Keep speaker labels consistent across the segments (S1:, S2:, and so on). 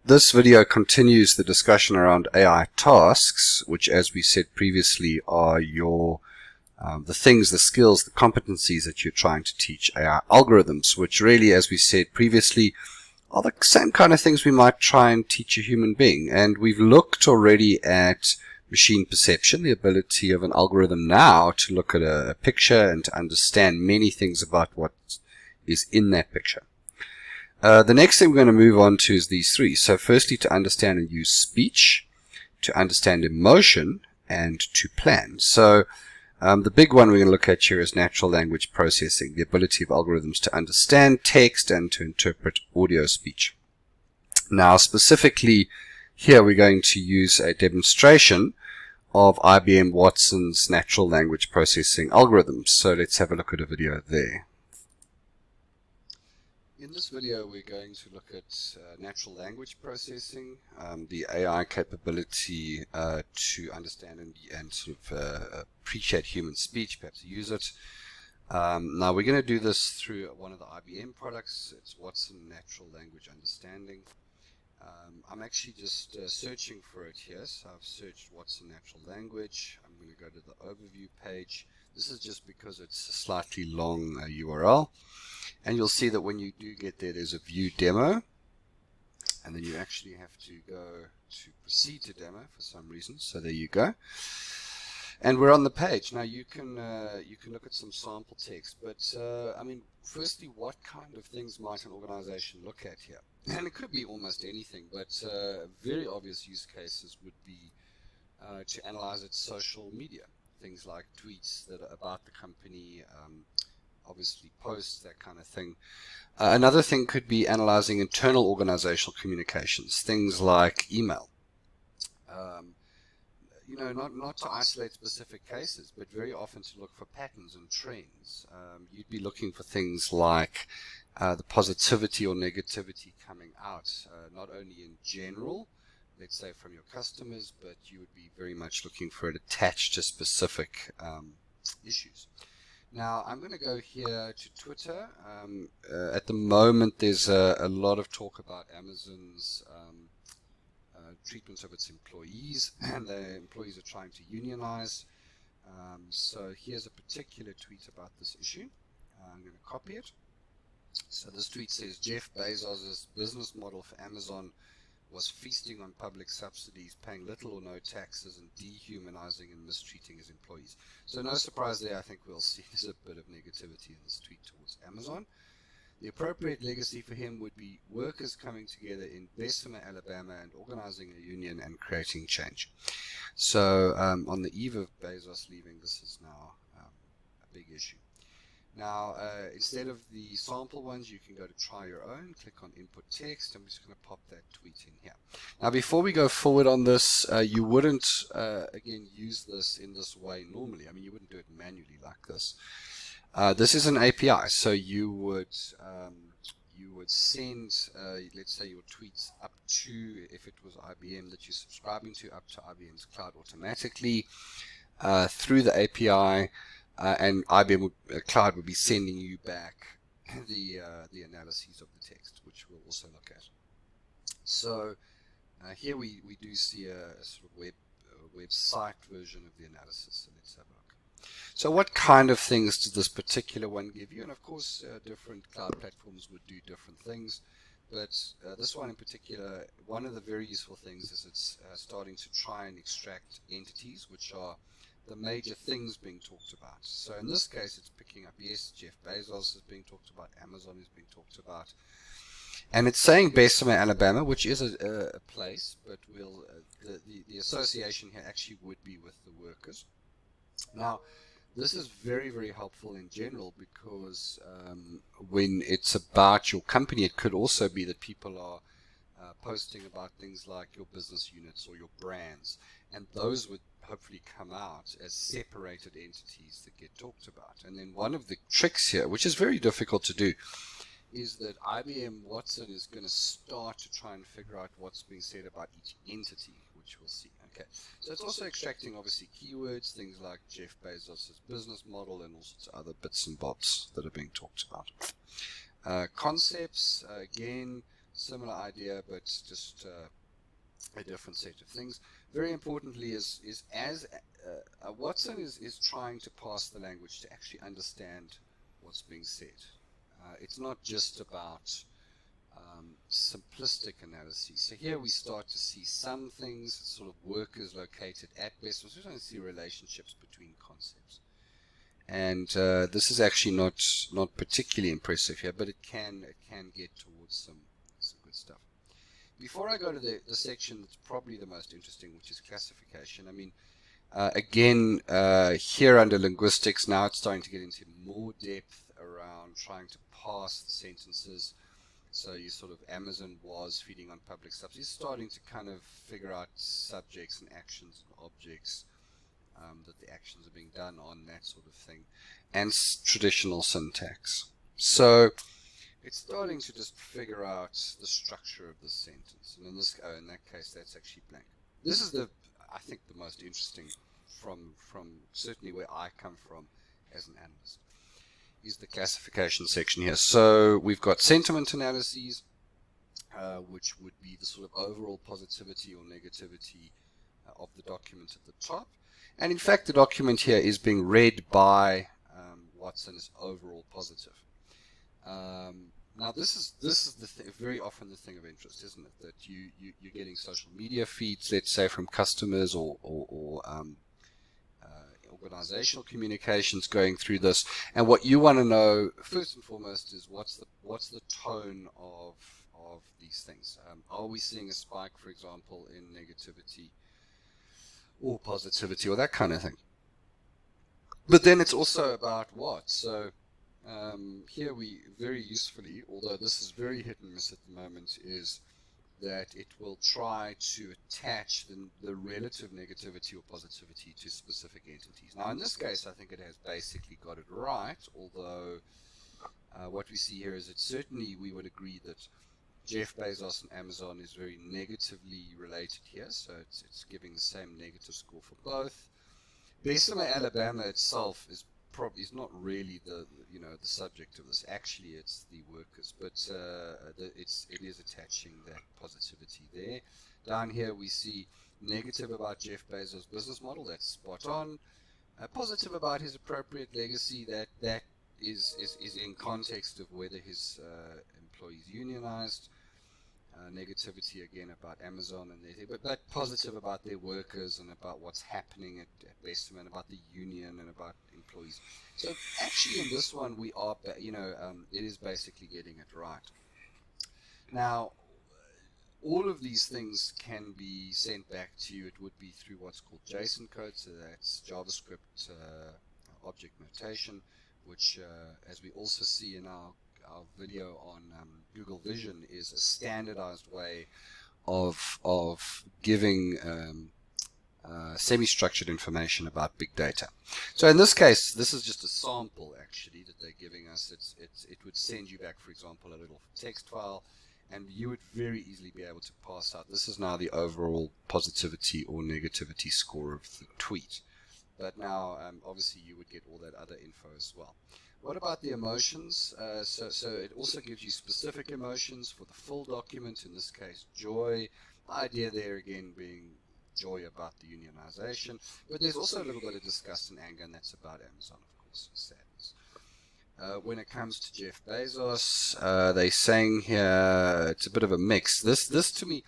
S1: This video continues the discussion around AI tasks, which, as we said previously, are the things, the skills, the competencies that you're trying to teach AI algorithms, which really, as we said previously, are the same kind of things we might try and teach a human being. And we've looked already at machine perception, the ability of an algorithm now to look at a picture and to understand many things about what is in that picture. The next thing we're going to move on to is these three. So firstly, to understand and use speech, to understand emotion, and to plan. So the big one we're going to look at here is natural language processing, the ability of algorithms to understand text and to interpret audio speech. Now, specifically here, we're going to use a demonstration of IBM Watson's natural language processing algorithms. So let's have a look at a video there. In this video, we're going to look at natural language processing, the AI capability to understand and sort of appreciate human speech, perhaps use it. Now, we're going to do this through one of the IBM products. It's Watson Natural Language Understanding. I'm actually just searching for it here, so I've searched Watson Natural Language. I'm going to go to the overview page. This is just because it's a slightly long URL. And you'll see that when you do get there, there's a view demo, and then you actually have to go to proceed to demo for some reason. So there you go. And we're on the page. Now you can look at some sample text, but I mean, firstly, what kind of things might an organization look at here? And it could be almost anything, but very obvious use cases would be to analyze its social media, things like tweets that are about the company, obviously posts, that kind of thing. Another thing could be analyzing internal organizational communications, things like email. Not to isolate specific cases, but very often to look for patterns and trends. You'd be looking for things like the positivity or negativity coming out, not only in general, let's say from your customers, but you would be very much looking for it attached to specific issues. Now, I'm going to go here to Twitter. At the moment, there's a lot of talk about Amazon's treatment of its employees, and the employees are trying to unionize. So here's a particular tweet about this issue. I'm going to copy it. So this tweet says, Jeff Bezos' business model for Amazon was feasting on public subsidies, paying little or no taxes, and dehumanizing and mistreating his employees. So no surprise there, I think we'll see there's a bit of negativity in this tweet towards Amazon. The appropriate legacy for him would be workers coming together in Bessemer, Alabama, and organizing a union and creating change. So on the eve of Bezos leaving, this is now a big issue. Now, instead of the sample ones, you can go to try your own, click on input text. I'm just going to pop that tweet in here. Now, before we go forward on this, you wouldn't, again, use this in this way normally. I mean, you wouldn't do it manually like this. This is an API, so you would send, let's say, your tweets up to, if it was IBM that you're subscribing to, up to IBM's cloud automatically through the API. And IBM Cloud would be sending you back the analyses of the text, which we'll also look at. So here we do see a sort of website version of the analysis. So let's have a look. So what kind of things does this particular one give you? And of course, different cloud platforms would do different things. But this one in particular, one of the very useful things is it's starting to try and extract entities, which are the major things being talked about. So in this case, it's picking up, yes, Jeff Bezos is being talked about, Amazon is being talked about. And it's saying Bessemer, Alabama, which is a place, but the association here actually would be with the workers. Now, this is very, very helpful in general because when it's about your company, it could also be that people are posting about things like your business units or your brands, and those would hopefully come out as separated entities that get talked about. And then one of the tricks here, which is very difficult to do, is that IBM Watson is going to start to try and figure out what's being said about each entity, which we'll see. Okay, so it's also extracting obviously keywords, things like Jeff Bezos' business model and all sorts of other bits and bobs that are being talked about. Concepts, again, similar idea, but just a different set of things. Very importantly is as Watson is trying to parse the language to actually understand what's being said. It's not just about simplistic analysis. So here we start to see some things, sort of workers located at best. We're starting to see relationships between concepts. And this is actually not particularly impressive here, but it can get towards some good stuff. Before I go to the section that's probably the most interesting, which is classification, I mean, again, here under linguistics, now it's starting to get into more depth around trying to parse the sentences. So you sort of, Amazon was feeding on public subsidies, starting to kind of figure out subjects and actions and objects, that the actions are being done on, that sort of thing, and traditional syntax. So it's starting to just figure out the structure of the sentence. And in that case, that's actually blank. This is I think the most interesting from certainly where I come from as an analyst, is the classification section here. So we've got sentiment analyses, which would be the sort of overall positivity or negativity of the document at the top. And in fact, the document here is being read by Watson as overall positive. Now, this is very often the thing of interest, isn't it? That you're getting social media feeds, let's say, from customers or organizational communications going through this, and what you want to know first and foremost is what's the tone of these things. Are we seeing a spike, for example, in negativity or positivity or that kind of thing? But then it's also about what. So here we very usefully, although this is very hit and miss at the moment, is that it will try to attach the relative negativity or positivity to specific entities. Now, in this case, I think it has basically got it right, although what we see here is that certainly we would agree that Jeff Bezos and Amazon is very negatively related here, so it's giving the same negative score for both. Bessemer, Alabama itself is not really the subject of this. Actually, it's the workers, but it is attaching that positivity there. Down here we see negative about Jeff Bezos' business model. That's spot on. Positive about his appropriate legacy. That is in context of whether his employees unionized. Negativity again about Amazon and but positive about their workers and about what's happening at Bessemer, and about the union and about employees. So actually in this one we are, it is basically getting it right. Now, all of these things can be sent back to you. It would be through what's called JSON code, so that's JavaScript object notation, which as we also see in our video on Google Vision, is a standardized way of giving semi-structured information about big data. So in this case, this is just a sample actually that they're giving us. It would send you back, for example, a little text file, and you would very easily be able to pass out. This is now the overall positivity or negativity score of the tweet. But now, obviously, you would get all that other info as well. What about the emotions? So it also gives you specific emotions for the full document, in this case, joy. The idea there, again, being joy about the unionization. But there's also a little bit of disgust and anger, and that's about Amazon, of course, sadness. When it comes to Jeff Bezos, they're saying here, it's a bit of a mix. This to me,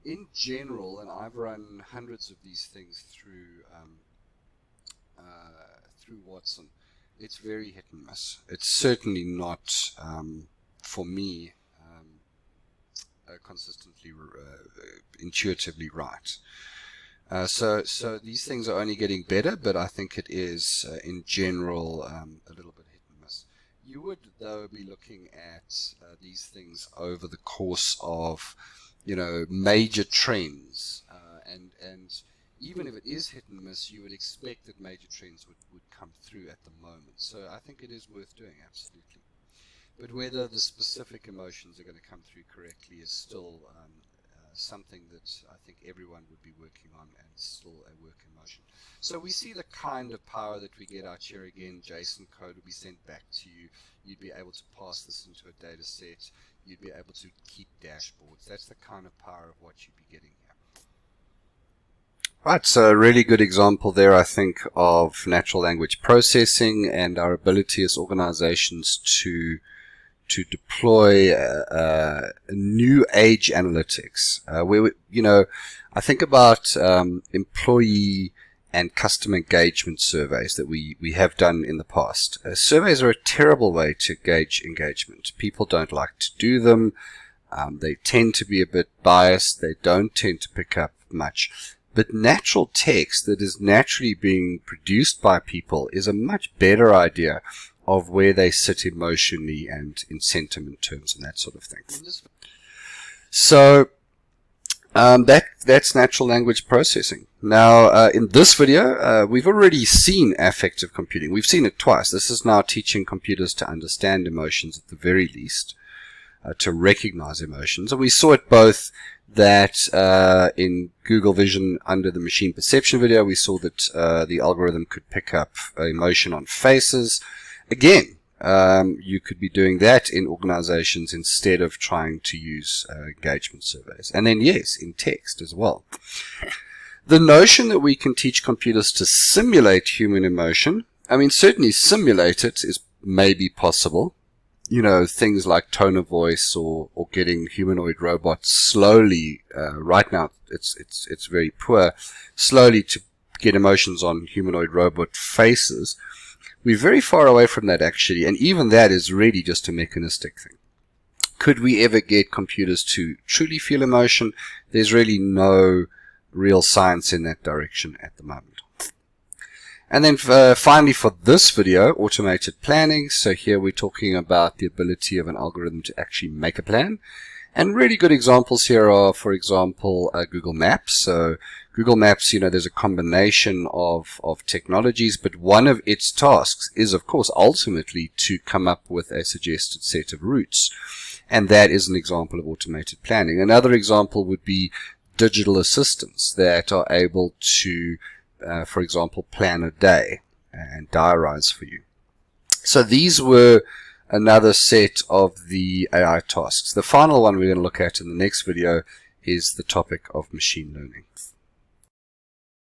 S1: in general, and I've run hundreds of these things through Watson, it's very hit and miss. It's certainly not, for me, consistently intuitively right. So these things are only getting better, but I think it is, in general, a little bit hit and miss. You would, though, be looking at these things over the course of, major trends, and even if it is hit and miss, you would expect that major trends would come through at the moment. So I think it is worth doing, absolutely. But whether the specific emotions are going to come through correctly is still something that I think everyone would be working on, and still a work in motion. So we see the kind of power that we get out here. Again, JSON code will be sent back to you. You'd be able to pass this into a data set. you'd be able to keep dashboards. That's the kind of power of what you'd be getting here. Right, so a really good example there, I think, of natural language processing and our ability as organizations to deploy new age analytics. Where I think about employee and customer engagement surveys that we have done in the past. Surveys are a terrible way to gauge engagement. People don't like to do them. They tend to be a bit biased. They don't tend to pick up much. But natural text that is naturally being produced by people is a much better idea of where they sit emotionally and in sentiment terms and that sort of thing. So that's natural language processing. Now, in this video, we've already seen affective computing. We've seen it twice. This is now teaching computers to understand emotions at the very least, to recognize emotions. And we saw it both that in Google Vision under the machine perception video, we saw that the algorithm could pick up emotion on faces. Again, you could be doing that in organizations instead of trying to use engagement surveys. And then, yes, in text as well. The notion that we can teach computers to simulate human emotion, I mean, certainly simulate it is maybe possible. Things like tone of voice or getting humanoid robots slowly, right now it's very poor, slowly to get emotions on humanoid robot faces. We're very far away from that actually, and even that is really just a mechanistic thing. Could we ever get computers to truly feel emotion? There's really no real science in that direction at the moment. And then finally for this video, automated planning. So here we're talking about the ability of an algorithm to actually make a plan. And really good examples here are, for example, Google Maps. So Google Maps, there's a combination of technologies, but one of its tasks is, of course, ultimately to come up with a suggested set of routes. And that is an example of automated planning. Another example would be digital assistants that are able to for example, plan a day and diarize for you. So these were another set of the AI tasks. The final one we're going to look at in the next video is the topic of machine learning.